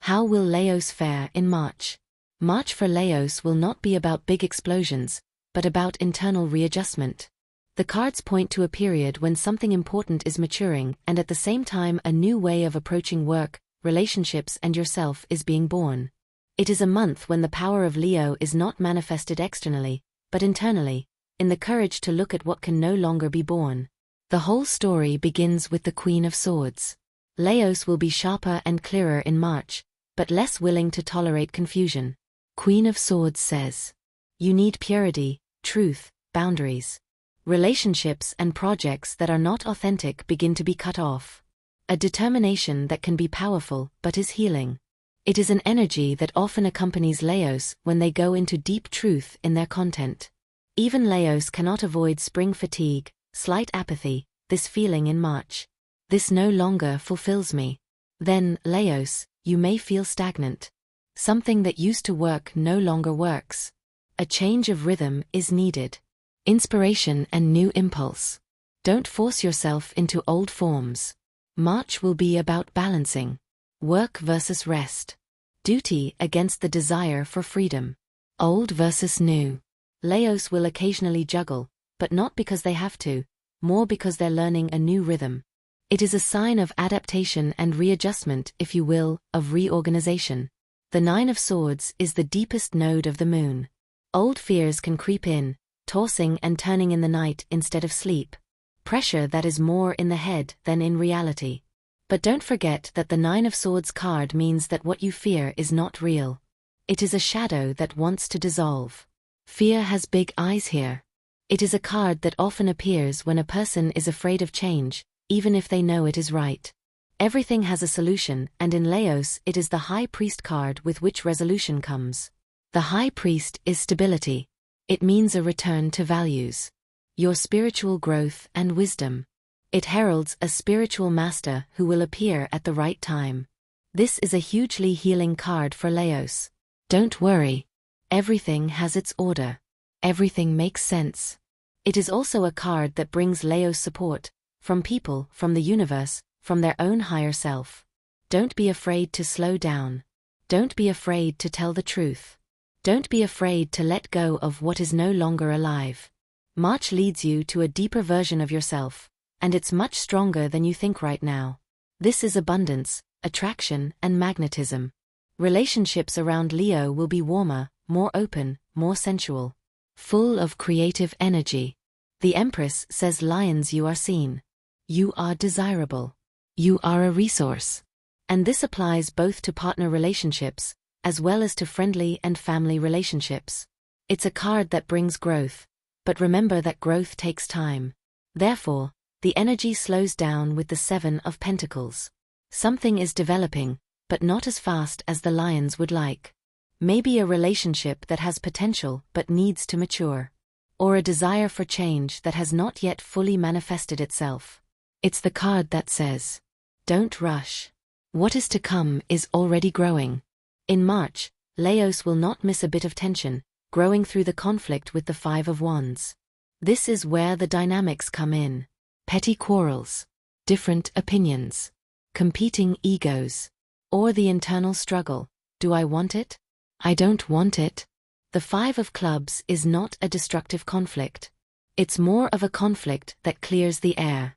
How will Leos fare in March? March for Leos will not be about big explosions, but about internal readjustment. The cards point to a period when something important is maturing and at the same time a new way of approaching work, relationships and yourself is being born. It is a month when the power of Leo is not manifested externally, but internally, in the courage to look at what can no longer be borne. The whole story begins with the Queen of Swords. Leos will be sharper and clearer in March, but less willing to tolerate confusion. Queen of Swords says, you need purity, truth, boundaries. Relationships and projects that are not authentic begin to be cut off. A determination that can be powerful but is healing. It is an energy that often accompanies Leos when they go into deep truth in their content. Even Leos cannot avoid spring fatigue, slight apathy, this feeling in March. This no longer fulfills me. Then, Leos, you may feel stagnant. Something that used to work no longer works. A change of rhythm is needed. Inspiration and new impulse. Don't force yourself into old forms. March will be about balancing. Work versus rest. Duty against the desire for freedom. Old versus new. Leos will occasionally juggle, but not because they have to, more because they're learning a new rhythm. It is a sign of adaptation and readjustment, if you will, of reorganization. The Nine of Swords is the deepest node of the moon. Old fears can creep in, tossing and turning in the night instead of sleep. Pressure that is more in the head than in reality. But don't forget that the Nine of Swords card means that what you fear is not real. It is a shadow that wants to dissolve. Fear has big eyes here. It is a card that often appears when a person is afraid of change, even if they know it is right. Everything has a solution, and in Leos it is the High Priest card with which resolution comes. The High Priest is stability. It means a return to values. Your spiritual growth and wisdom. It heralds a spiritual master who will appear at the right time. This is a hugely healing card for Leos. Don't worry. Everything has its order. Everything makes sense. It is also a card that brings Leos support, from people, from the universe, from their own higher self. Don't be afraid to slow down. Don't be afraid to tell the truth. Don't be afraid to let go of what is no longer alive. March leads you to a deeper version of yourself, and it's much stronger than you think right now. This is abundance, attraction, and magnetism. Relationships around Leo will be warmer, more open, more sensual. Full of creative energy. The Empress says, Lions, you are seen. You are desirable. You are a resource. And this applies both to partner relationships, as well as to friendly and family relationships. It's a card that brings growth, but remember that growth takes time. Therefore, the energy slows down with the Seven of Pentacles. Something is developing, but not as fast as the Lions would like. Maybe a relationship that has potential but needs to mature. Or a desire for change that has not yet fully manifested itself. It's the card that says, don't rush. What is to come is already growing. In March, Leos will not miss a bit of tension, growing through the conflict with the Five of Wands. This is where the dynamics come in. Petty quarrels, different opinions, competing egos, or the internal struggle. Do I want it? I don't want it. The Five of Clubs is not a destructive conflict. It's more of a conflict that clears the air.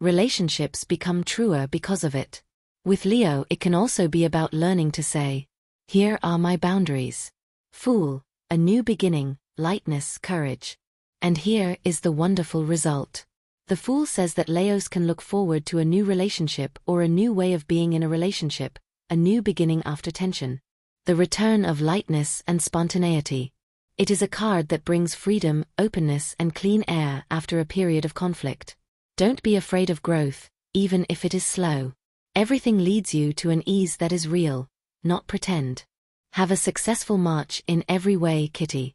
Relationships become truer because of it. With Leo, it can also be about learning to say, here are my boundaries. Fool, a new beginning, lightness, courage. And here is the wonderful result. The Fool says that Leos can look forward to a new relationship or a new way of being in a relationship, a new beginning after tension. The return of lightness and spontaneity. It is a card that brings freedom, openness, and clean air after a period of conflict. Don't be afraid of growth, even if it is slow. Everything leads you to an ease that is real, not pretend. Have a successful March in every way, Kitty.